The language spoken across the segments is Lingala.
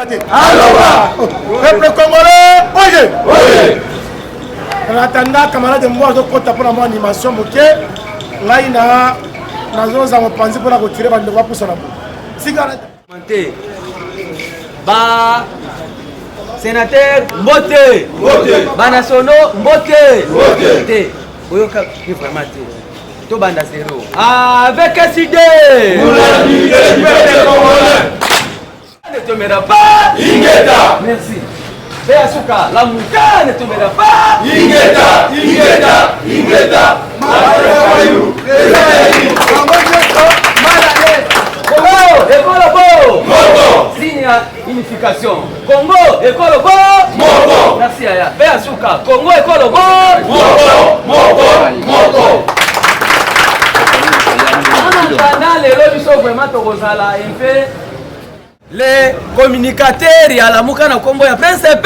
Peuple congolais, oye. En attendant, camarade moi, je compte pour mon animation, ok. Là, il y a une zone pensée pour la retirer, pour la pousser là. Cigarette. Ba sénateur Mbote. Ba nationaux Mbote. Oyoka ni vraiment té. To banda zéro. Avec cette idée. Pour la vie du peuple congolais. Ne tombera pas. Ingeta. Merci. Béasuka, la mouka ne tombera pas. Ingeta. Congo, école bo. Signe unification. Congo, école bo. Merci Aya. Béasuka, Congo, école bo. Les communicateurs ya la muka na kombo ya PNCP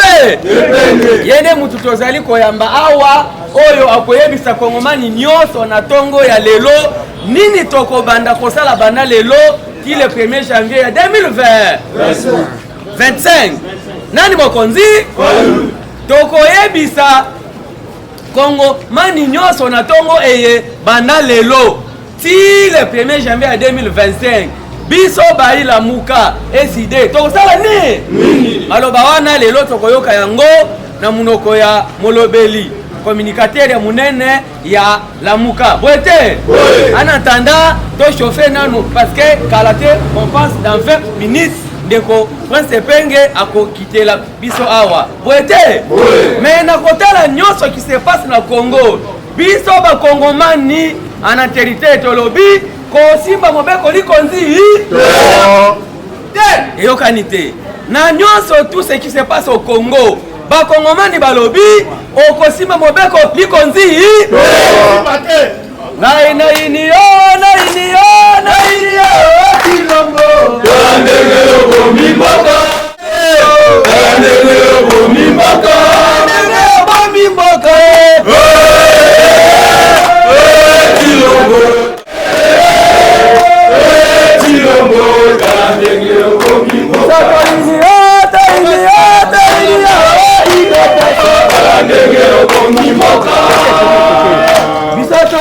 yene mutu tozali koyamba awa oyo akoyebisa kongomani nyonso na tongo ya lelo nini tokobanda kosala banda lelo ki le 1er janvier ya 2025 nani mokonzi tokoyebisa kongomani nyonso na tongo eye banda lelo ti le 1er janvier ya 2025 biso bayi la muka eside tokosala ni maloba wana lelo tokoyoka yango na munoko ya molobeli communicateur ya munene ya la muka boete en attendant to chauffer nanu parce que kalate on pense dans 20 minutes ndeko Prince Penge akokitela biso awa boete mais na kotala nyonso qui se passe na Congo biso ba kongomani ana territoire tolobi kosimba mobeko likonzi eyokanite na nyonso tout ce qui se passe au Congo bakongomani balobi okosimba mobeko likonzi na ini yo kilombo Kandegelo bomimboka Bisoto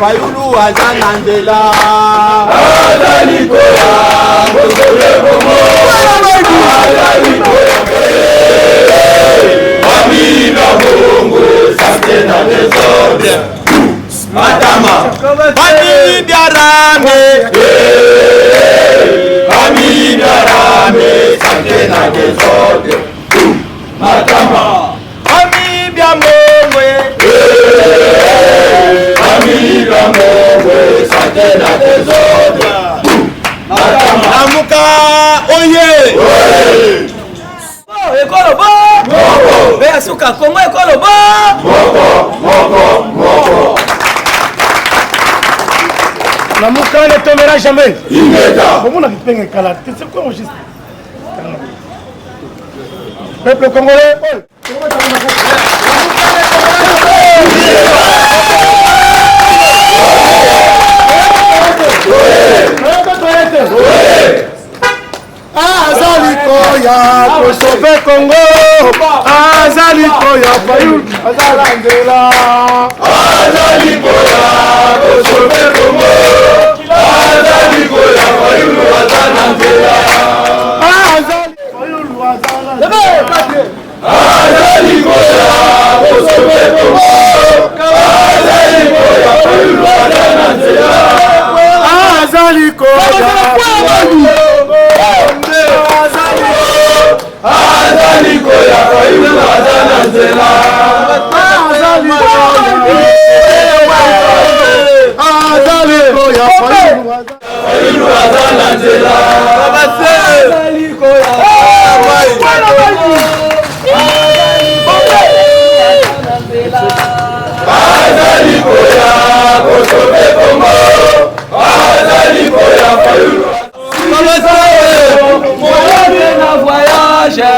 Fayulu aza na nzela azali koya bosole bongo azali koya famille na bongo santé na désordre Matama famille biarame famille biarame santé na désordre Matama famille biamongwe famille biamongwe santé na désordre Matama Lamuka oye ekolo bo beya suka kongo ekolo bo moko Lamuka ne tombera jamais. Ingeta Comment on a fait un calade? C'est quoi mon geste? Peuple congolais. Azali koya pour sauver Congo. Azali koya Fayulu azala nzela. azali koya bosole bongo azali koya Fayulu aza na nzela Azali Fayulu azala nzela. azali koya bosole bongo azali koya Fayulu aza na nzela Azali koya azali koya Fayulu aza na nzela Azali koya Fayulu Fayulu aza na nzela azali koya bosole bongo azali koya Fayulu voyage na voyage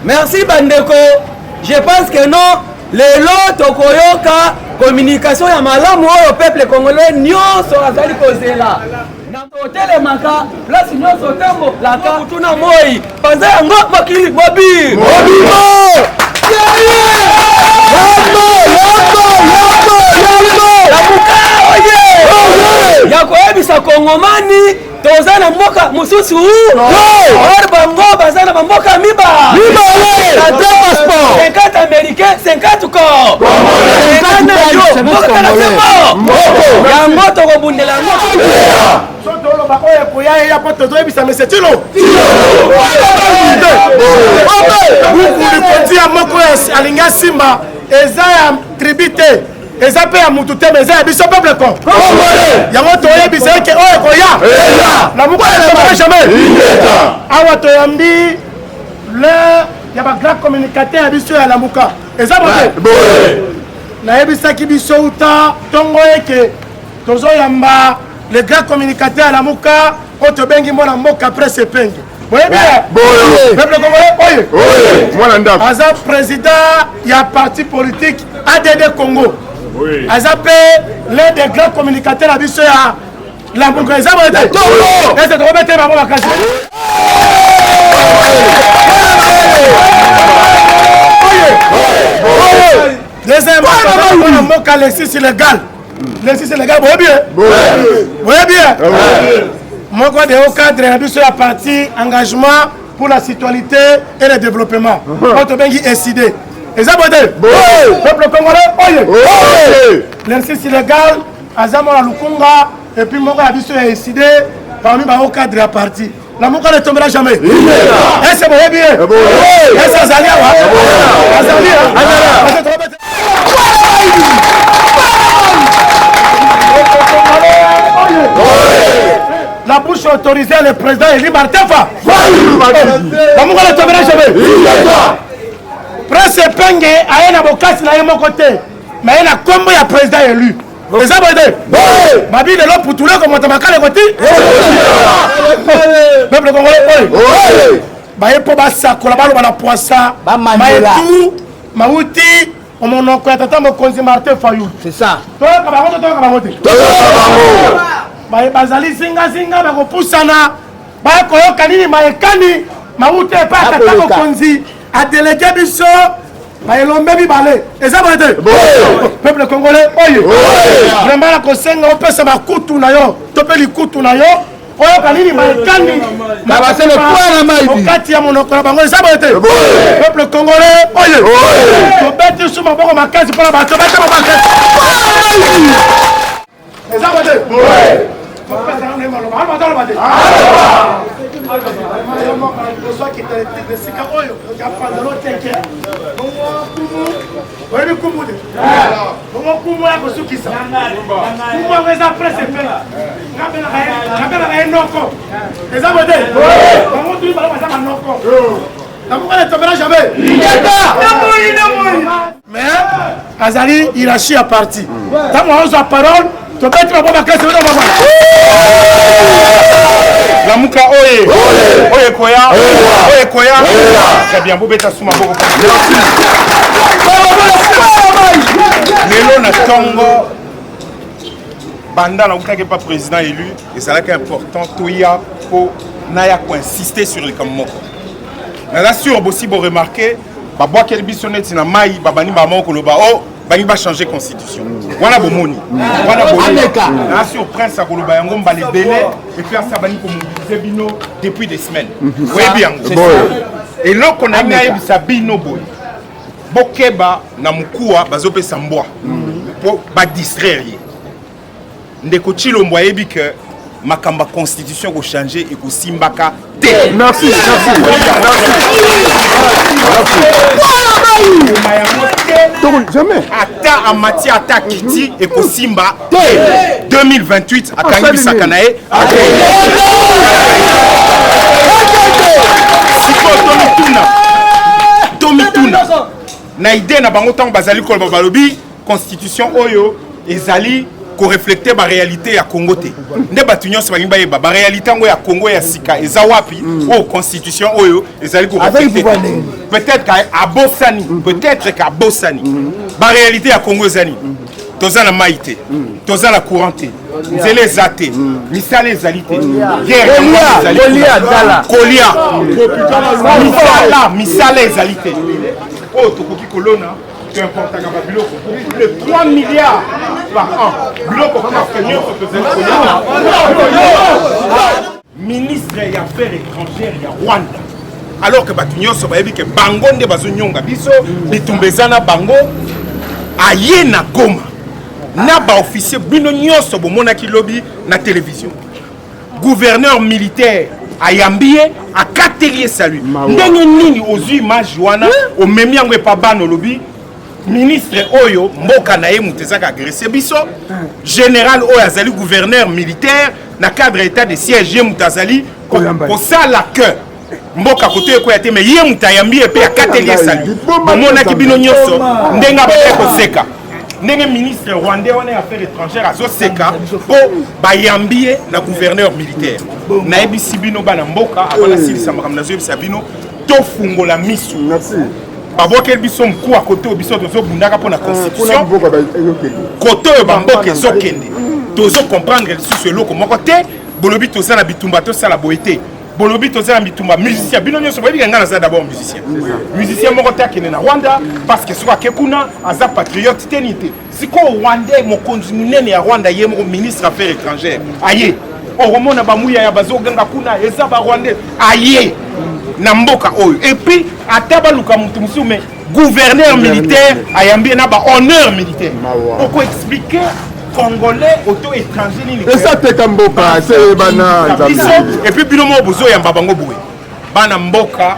Merci Bandeko. Je pense que non, les lots tokoyoka communication ya malamu au peuple congolais nyonso azali kozela. Na hôtel maka place nyonso tembo la ka tuna moi. Panza yango makili mobi. Ya koyebisa kongomani toza na mboka mosusu or bango baza na bamboka mibale 50 américain 50 corps yango tokobundela yango bukulipoti ya moko alinga simba eza ya tribute eza pe ya mutu te eza ya biso peuple ko yango toyebisa eke oyo ekoya na mokolo jamais awa toyambi le ya bagrand communicateur ya biso ya lamuka eza bote nayebisaki biso uta ntongo eke Tozo yamba le grand communicateur à la Mouka, Oto Bengi Mona Moka presse Penge. Vous voyez bien? Peuple congolais, oye. Aza président, il y a parti politique ADD Congo. Aza l'un des grands communicateurs à Bissau à la Mouka. Aza Moete. Et c'est Robert Mamo Bakasi. Deuxième, on a Moka l'exercice illégal. L'exercice illégal, vous voyez bien? Vous voyez bien? Moi, je au cadre de la partie engagement pour la citoyenneté et le développement. Votre bengi SID. Et ça, peuple congolais, l'exercice illégal, Azamora Lukunga, et puis moi, je suis SID parmi au cadre de la partie. La Mouka ne tombera jamais. Est-ce que vous voyez bien? Est-ce que ça la bouche autorisée le président Eli Martefa. La Mouka ne tombera jamais. Prince Penge a un avocat sur mon côté. Mais il y a combien de présidents élus? Les abonnés. Ma vie de l'homme pour tous les comme on t'a marqué les côtés. Peuple congolais. Baye pour basa kolabalo bana poissa. Baye tout mauti on mon oncle tata mo konzi Martin Fayou. C'est ça. Toi kabamote. Baye bazali zinga ba ko pusana. Baye koyo kanini maekani mauti pa tata mo konzi a délégué biso. Baye lombe bi balé. Les abonnés. Peuple congolais. Oye. Vraiment la kosenga on peut se ma kutu na yo. Topeli kutu na yo. Oyo kanini maekani Baba c'est le point la maïdi. Okati ya monoko na bango sabote. Peuple congolais, oye. Tobeti suma boko makasi pour la bato bete ba makasi. Sabote. Ouais. Mais Azali, il a chié à partir. Tant qu'on a la parole, tu peux être ma question. La Mouka oye. Oye koya. Oye koya. Très bien, vous bêtez sous ma boue. Lélo na Tongo. Banda na Mouka qui n'est pas président élu. Et c'est là qui est important. Toya pour Naya pour insister sur les Kamoko. Là sûr aussi pour remarquer. Babwa kelbi sonnet na mai babani bamon koloba oh bani ba changer constitution. Wana bomoni. Wana bomoni. Là sur prince à koloba yango ba les délais et puis ça bani pour mobiliser bino depuis des semaines. Oui bien. Et là qu'on a mis sa bino boy. Bokeba na mukua bazope sambwa. Pour ba distraire. Ndeko Chilombo yebi que makamba constitution ko changer et ko simbaka te. Merci. Jamais. Ata en matière attaque Kiti et Kosimba 2028 à Kangi Sakanae. Tomituna. Naïde na bango tang bazali kol babalobi constitution oyo ezali ko reflecter ba réalité ya Congo te. Nde batunyo se balimba yeba ba réalité ngo ya Congo ya sika eza wapi o constitution oyo ezali ko reflecter. Peut-être qu'à Bossani, peut-être qu'à Bossani. La réalité à Congo Zani. Toza na maïté, toza la couranté, zélé zate, misale zalité, guerre, Kolia, misale zalité. Oh, tokoki kolona, tu importes à Biloko, plus de 3 milliards par an. Biloko ministre des Affaires étrangères, il y a Rwanda. Alors que Batunyo so bayebi que bango nde bazonyonga biso bitumbezana bango aye na Goma na ba officier bino nyoso bomona ki lobby na télévision gouverneur militaire ayambie akatelier salut ndenge nini ozu image wana o memi yango pa bano lobby ministre oyo mboka na ye mutezaka agresser biso général oyo azali gouverneur militaire na cadre état de siège mutazali pour ça la que mboka kote ko yate mais ye mutayambi et puis akatelier salut bomona ki bino nyoso ndenga ba ko seka ndenge ministre rwandais wana ya affaires étrangères azoseka mpo bayambi ye na gouverneur militaire nayebisi bino bana mboka avant nasilisa makambo nazoyebisa bino tofungola misu babokeli biso mkuu akote oyo biso tozobundaka mpo na constitution kote oyo bamboka ezokende tozokomprendre lisusu eloko moko te bolobi toza na bitumba tosala boye te bolobi toza na bitumba musicien bino nyonso boyebi nga naza d'abord musicien moko te akende na rwanda parce que soki ake kuna aza patriote te ni te sikoyo rwandais mokonzi monene ya rwanda ye moko ministre affaires étrangères aye okomona bamuya ya bazoganga kuna eza barwandais aye na mboka oyo et puis ata baluka mutu mosusu mais gouverneur militaire ayambi na bahonneur militaire oko expliquer Congolais auto-étranger nini et ça te kamboka c'est bana et puis bino mo bozo yamba bango boye bana mboka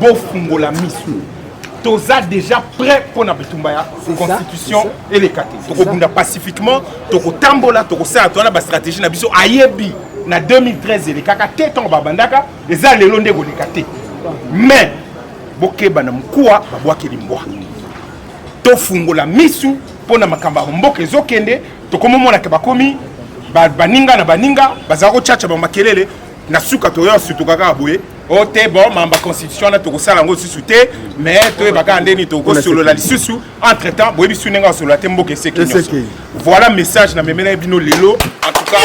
bofungola misu toza déjà prêt pour na bitumba ya constitution et les kate tokobunda pacifiquement tokotambola tokosala toana ba stratégie na biso ayebi na 2013 ele kaka te tongo babandaka eza lelo ndeko lekate mais bokeba na mkuwa babwakeli mbwa tofungola misu pona makamba mboka ezokende tokomomonaka bakomi baninga na baninga bazako chacha ba makelele na suka toyo surtout kaka boye o te bon mamba constitution na tokosala ngo susu te mais to ebaka ndeni tokosolo la lisusu entre temps boye bisu nenga solo te mboka eseki voilà message na memena bino lelo en tout cas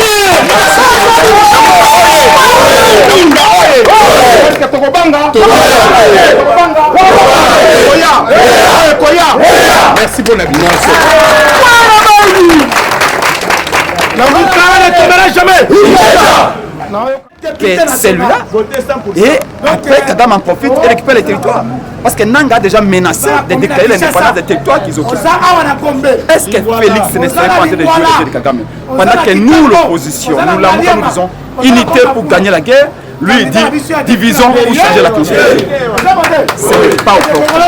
merci bon avis. C'est celui-là. Et après, Kadam en profite et récupère les territoires. Parce que Nanga a déjà menacé de déclarer l'indépendance des territoires qu'ils occupent. Est-ce que Félix ne serait pas en train de jouer le jeu de Kagame? Pendant que nous, l'opposition, nous disons unité pour gagner la guerre, lui il dit division pour changer la constitution. Ce n'est pas opportun.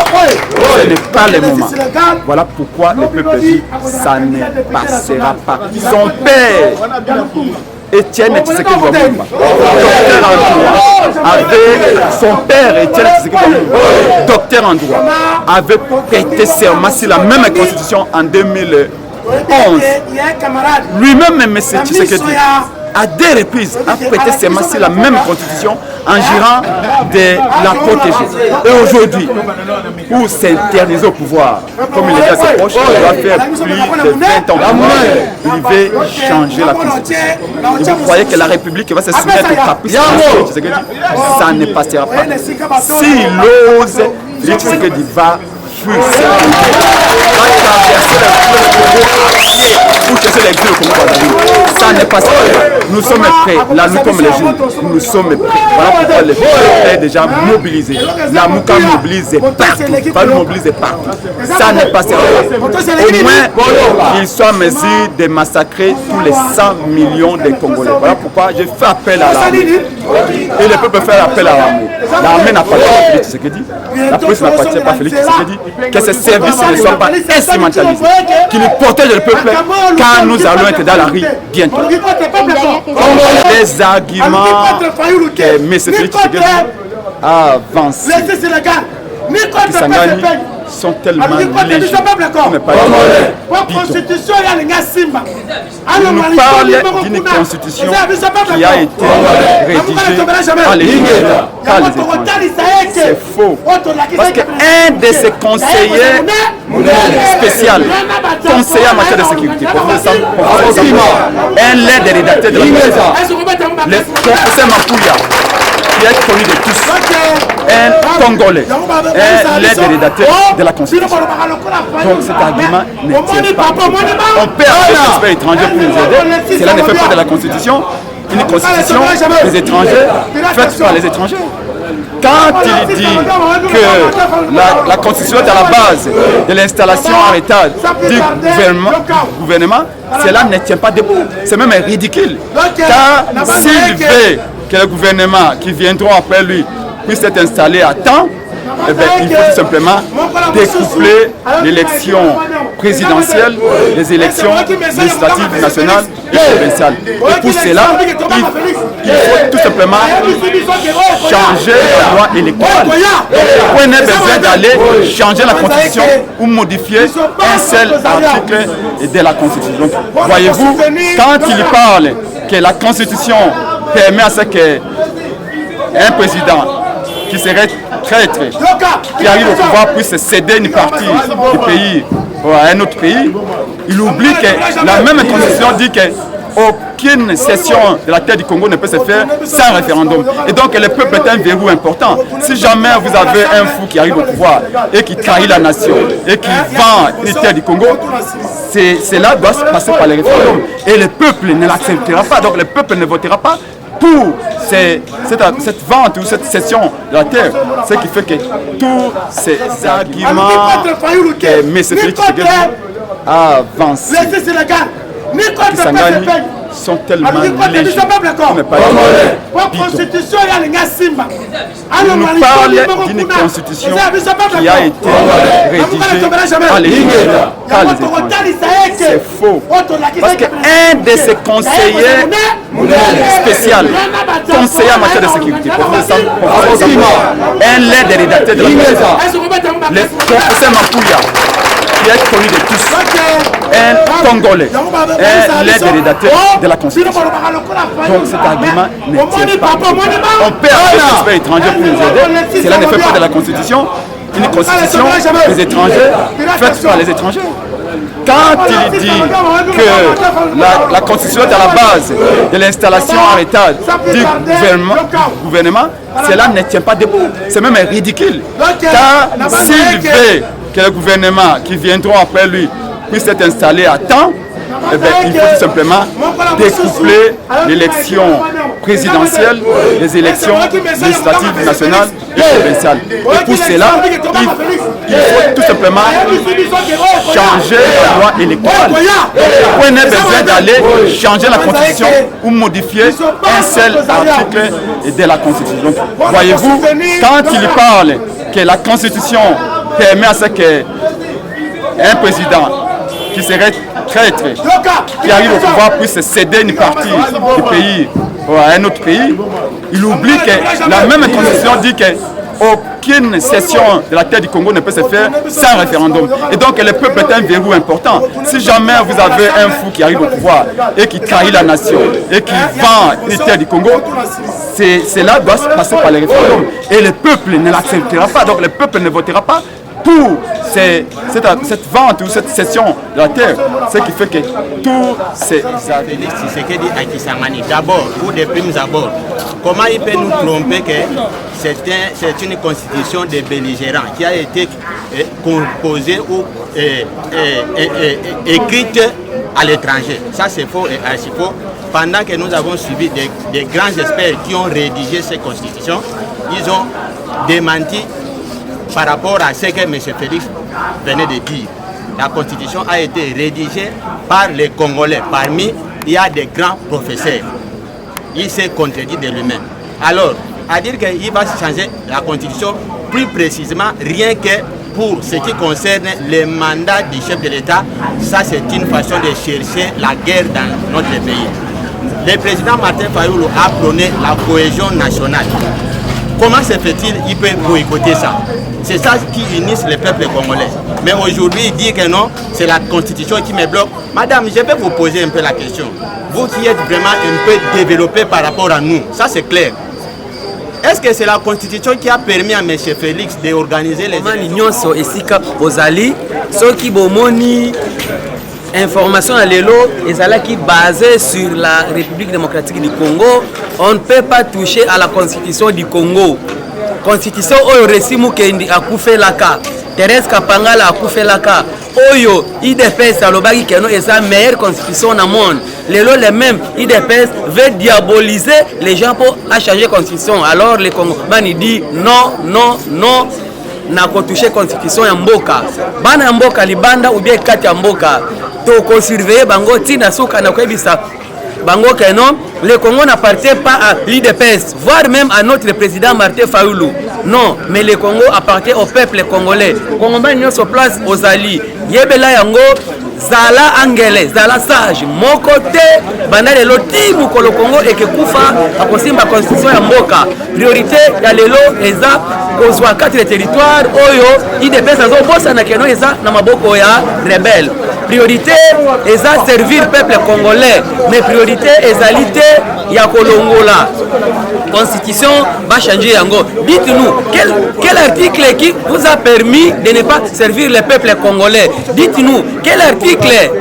Ce n'est pas le moment. Voilà pourquoi le peuple dit ça ne passera pas. Son père, Étienne Tshisekedi Lumumba, docteur en droit, avec son père Étienne Tshisekedi Lumumba, docteur en droit, avait prêté serment sur la même constitution en 2011. Lui-même, M. Tshisekedi, à deux reprises, a prêté serment sur la même constitution en jurant de la protéger. Et aujourd'hui, pour s'interniser au pouvoir, comme il est à ses proches, il va faire plus de 20 ans. Il veut changer la constitution. Et vous croyez que la République va se soumettre au caprice de Tshisekedi? Ça ne passera pas. S'il ose, Tshisekedi va fuir. Pour chasser l'exil au Congo. Ça n'est pas ça. Nous sommes prêts. Là, nous comme les jeunes, nous sommes prêts. Voilà pourquoi le peuple est déjà mobilisé. La Mouka mobilise partout. Va nous mobiliser partout. Ça n'est pas ça. Au moins, qu'ils soient en mesure de massacrer tous les 100 millions de Congolais. Voilà pourquoi je fais appel à l'armée. Et le peuple fait appel à l'armée. L'armée n'a pas de Félix Tshisekedi. La police n'a pas de Félix Tshisekedi. Que ces services ne soient pas instrumentalisés. Qu'ils protègent le peuple quand nous allons être dans la rue bientôt. Les arguments que M. Félix Tshisekedi a avancés Kisangani sont tellement légers. Il nous parle d'une constitution qui a été rédigée par les étrangers. C'est faux. Parce qu'un de ces conseillers spéciaux, conseiller en matière de sécurité, un l'aide des rédacteurs de la constitution, le professeur Mampouya, qui est connu de tous, un Congolais, un l'aide des rédacteurs de la Constitution. Donc cet argument ne tient pas. On peut appeler des experts étrangers pour nous aider. Cela ne fait pas de la Constitution une constitution des étrangers faite par les étrangers. Quand il dit que la constitution est à la base de l'installation en état du gouvernement, cela ne tient pas debout. C'est même ridicule. Car s'il veut que le gouvernement qui viendront après lui puisse être installé à temps, eh bien, il faut tout simplement découpler l'élection présidentielle des élections législatives nationales et provinciales. Et pour cela, il faut tout simplement changer la loi électorale. Donc, on n'a besoin d'aller changer la constitution ou modifier un seul article de la constitution. Donc, voyez-vous, quand il parle que la constitution permet à ce qu'un président qui serait traître, qui arrive au pouvoir, puisse céder une partie du pays à un autre pays, il oublie que la même constitution dit que aucune cession de la terre du Congo ne peut se faire sans référendum. Et donc le peuple est un verrou important. Si jamais vous avez un fou qui arrive au pouvoir et qui trahit la nation et qui vend une terre du Congo, cela doit se passer par les référendums. Et le peuple ne l'acceptera pas. Donc le peuple ne votera pas pour cette vente ou cette cession de la terre. Ce qui fait que tous ces arguments que M. Félix Tshisekedi a avancés, Kisangani, sont tellement légers. Mais pas on nous parle d'une constitution qui a été rédigée par les étrangers. C'est faux. Parce qu'un de ces conseillers spéciaux, conseiller en matière de sécurité, un l'aide des rédacteurs de la constitution, le professeur Mampouya, qui est connu de tous, un Congolais, un l'aide des rédacteurs de la Constitution. Donc cet argument ne tient pas. On perd des experts étrangers pour nous aider. Cela ne fait pas de la Constitution une constitution des étrangers faite par les étrangers. Quand il dit que la constitution est à la base de l'installation en état du gouvernement, cela ne tient pas debout. C'est même ridicule. Car s'il veut que le gouvernement qui viendront après lui puisse être installé à temps, eh bien, il faut tout simplement découpler l'élection présidentielle des élections législatives nationales et provinciales. Et pour cela, il faut tout simplement changer la loi électorale. On a besoin d'aller changer la constitution ou modifier un seul article de la constitution. Donc, voyez-vous, quand il parle que la constitution permet à ce qu'un président qui serait traître, qui arrive au pouvoir, puisse céder une partie du pays à un autre pays, il oublie que la même constitution dit qu'aucune cession de la terre du Congo ne peut se faire sans référendum. Et donc le peuple est un verrou important. Si jamais vous avez un fou qui arrive au pouvoir et qui trahit la nation et qui vend une terre du Congo, cela doit se passer par les référendums. Et le peuple ne l'acceptera pas. Donc le peuple ne votera pas pour cette vente ou cette cession de la terre, ce qui fait que tous ces Félix Tshisekedi à Kisangani, d'abord, ou de primes abord, comment il peut nous tromper que c'est une constitution de belligérants qui a été composée ou écrite à l'étranger? Ça c'est faux et archi faux. Pendant que nous avons suivi des grands experts qui ont rédigé ces constitutions, ils ont démenti par rapport à ce que M. Félix venait de dire. La constitution a été rédigée par les Congolais. Parmi, il y a des grands professeurs. Il s'est contredit de lui-même. Alors, à dire qu'il va changer la constitution, plus précisément, rien que pour ce qui concerne les mandats du chef de l'État, ça c'est une façon de chercher la guerre dans notre pays. Le président Martin Fayulu a prôné la cohésion nationale. Comment se fait-il qu'il peut boycotter ça? C'est ça qui unit le peuple congolais. Mais aujourd'hui, il dit que non, c'est la constitution qui me bloque. Madame, je vais vous poser un peu la question. Vous qui êtes vraiment un peu développé par rapport à nous, ça c'est clair. Est-ce que c'est la constitution qui a permis à M. Félix d'organiser les élections? Ceux qui bomoni information à l'élo qui basée sur la République démocratique du Congo, on ne peut pas toucher à la constitution du Congo. Constitution oyo Resimu Kendi akufelaka, Thérèse Kapangala akufelaka, oyo IDPS alobaki keno est la meilleure constitution dans le monde. L'élo les mêmes IDPS veut diaboliser les gens pour changer constitution. Alors les Congolais disent non, non, non. Na toucher constitution ya mboka bana ya mboka libanda ou bien kati ya mboka to ko surveiller bango tina suka na kwebisa bango que non, le Congo n'appartient pas à l'IDPS, voire même à notre président Martin Fayulu. Non, mais le Congo appartient au peuple congolais. Congolais sont sur place aux alliés. Yebela yango zala angele zala sage moko te banda lelo ti mokolo Congo ekekufa akosimba constitution ya mboka priorité ya lelo eza kozwa kati ya territoire oyo IDPS azobosana keno eza na maboko ya rebelle priorité eza servir peuple congolais mais priorité ezali te ya kolongola constitution va changer yango. Dites-nous quel article qui vous a permis de ne pas servir le peuple congolais? Dites-nous quel article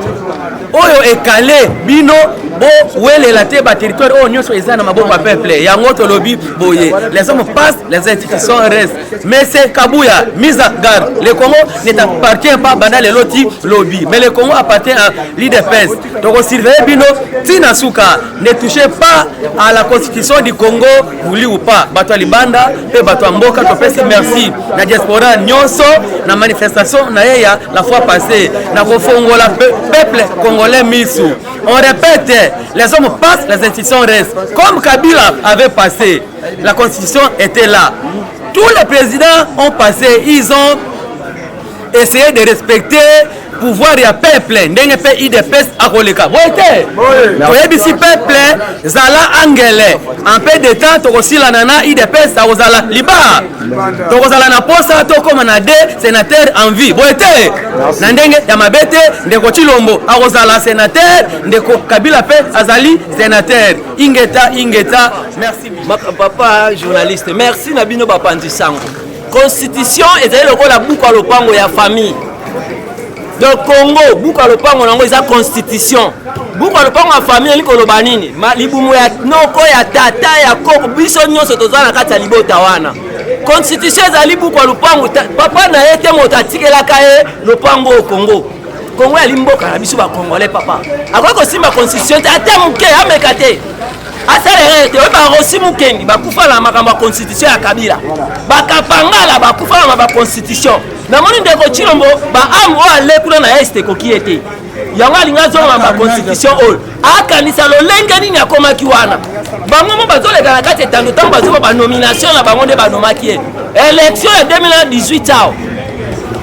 oyo ekale bino bo welela te ba territoire oyo nyonso eza na maboko ya peuple yango tolobi boye les hommes passent les institutions restent mais c'est Kabuya mise à garde le Congo ne t'appartient pas banda le loti lobby mais le Congo appartient à l'IDPS donc surveiller bino tina suka ne touchez pas à la constitution du Congo voulu ou pas bato libanda pe bato mboka to pesi merci na diaspora nyonso na manifestation na yeya la fois passée na kofongola peuple congolais misu on répète. Les hommes passent, les institutions restent. Comme Kabila avait passé, la constitution était là. Tous les présidents ont passé, ils ont essayé de respecter le pouvoir du peuple. Ndenge pe IDPS akoleka. Voyez, toyebi peuple zala angele. En peu de temps, tokosila nana IDPS akozala liba. Tokozala na posa tokoma na de sénateur en vie. Voyez, na ndenge ya mabete ndeko Chilombo akozala sénateur, ndeko Kabila pe azali sénateur. Ingeta. Merci. Papa journaliste, merci na bino bapandi sango. Constitution ezali lokola buku ya lopango ya famille. De Congo, buku ya lopango nango eza constitution. Buku ya lopango ya famille liko loba nini? Libumu ya noko ya tata ya koko biso nyonso tozala kati ya libota wana. Constitution ezali buku ya lopango papa na yete motatikelaka ye lopango au Congo. Congo ya limboka na biso ba Congolais papa. Akoko simba constitution ata muke amekate. Asalere te ba rosi mukengi bakufa na makambo constitution ya Kabila. Bakapangala bakufa na ba constitution. Na moni ndeko Chilombo ba amu ale kuna na este kokiete. Yango alinga zonga ba constitution ol. Akanisa lolenge nini akoma kiwana. Bango mo bazoleka na kati etando tango bazoba ba nomination na bango nde ba nomaki. Élection ya 2018 ao.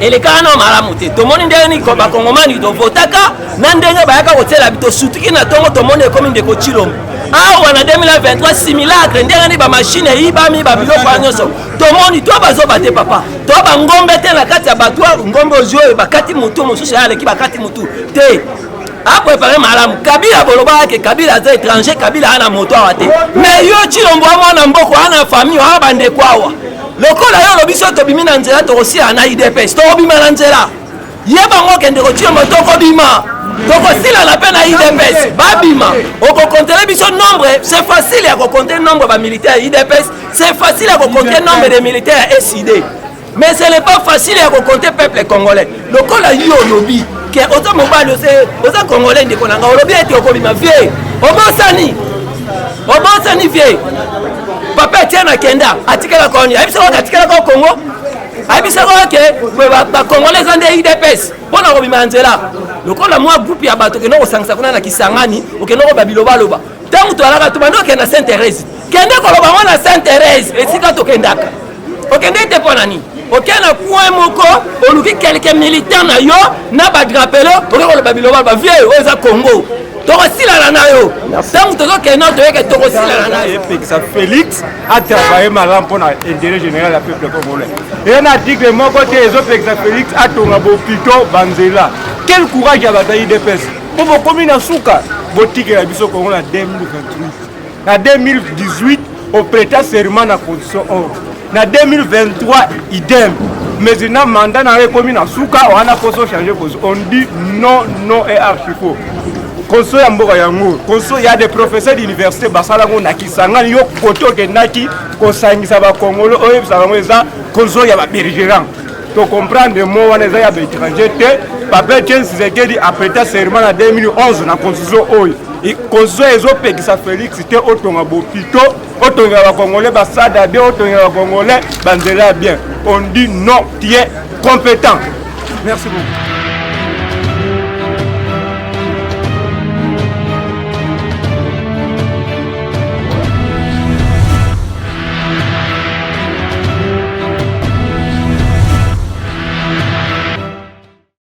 Elekana malamu te. Tomoni ndenge ni ko ba kongomani do votaka na ndenge bayaka kotela bito sutuki na tongo tomoni ekomi ndeko Chilombo. Awa na 2023 simulacre ndenge ni ba machine ibami ba biloko nyonso tomoni to bazoba te papa to ba ngombe te na kati ya batwa ngombe ozo bakati mutu mosusu yale ki bakati mutu te après parler malamu Kabila boloba ke Kabila za étranger Kabila ana moto awa te mais yo Chilombo amona mboko ana famille wa bande kwawa lokola yo lobiso to bimina nzela to aussi ana IDPS to bima na nzela yeba ngoke ndeko Chilombo to ko bima donc si la peine à IDPS babima on compter biso nombre c'est facile à compter nombre de militaires IDPS c'est facile à compter nombre de militaires SID mais ce n'est pas facile à compter peuple congolais donc on a eu au lobby que autant mobile c'est autant congolais de konanga lobby était au bima vieux obosani vieux papa tiana kenda atikala konya abiso atikala ko Congo abiso ke ba congolais ande IDPS pona ko bima nzela lokola mwa groupe ya bato keno kosangisa kuna na Kisangani okeno ko babiloba loba tangu to alaka to bando ke na Sainte Thérèse kende ko loba wana Sainte Thérèse esika to kendaka okende te pona ni okena point moko oluki quelques militants na yo na ba drapelo okelo babiloba ba vieux oza Congo tokosila na yo tangu tozo keno to yeke tokosila na yo ça Félix a travaillé malam pour l'intérêt général du peuple congolais et un article moko te ezo ça Félix a tonga bopito banzela. Quel courage y a bataille IDPS pour vos communes à Souka boutique la biso Congo en 2028 en 2018 au prêta serment na condition or en 2023 idem mais il a mandat dans les communes à Souka on a faut changer on dit non et archi faux konso ya mboka yango konso ya des professeurs d'université basala ngo na Kisangani yo koto ke naki ko sangisa ba Congolo oyo bisango eza konso ya ba bergeran to comprendre mo wana eza ya ba étranger te papa James Zekedi a prêté serment en 2011 na constitution oyo konso ezo pekisa Félix te otonga bopito otonga ba Congolais basada de otonga ba Congolais banzela bien on dit non tu es compétent. Merci beaucoup.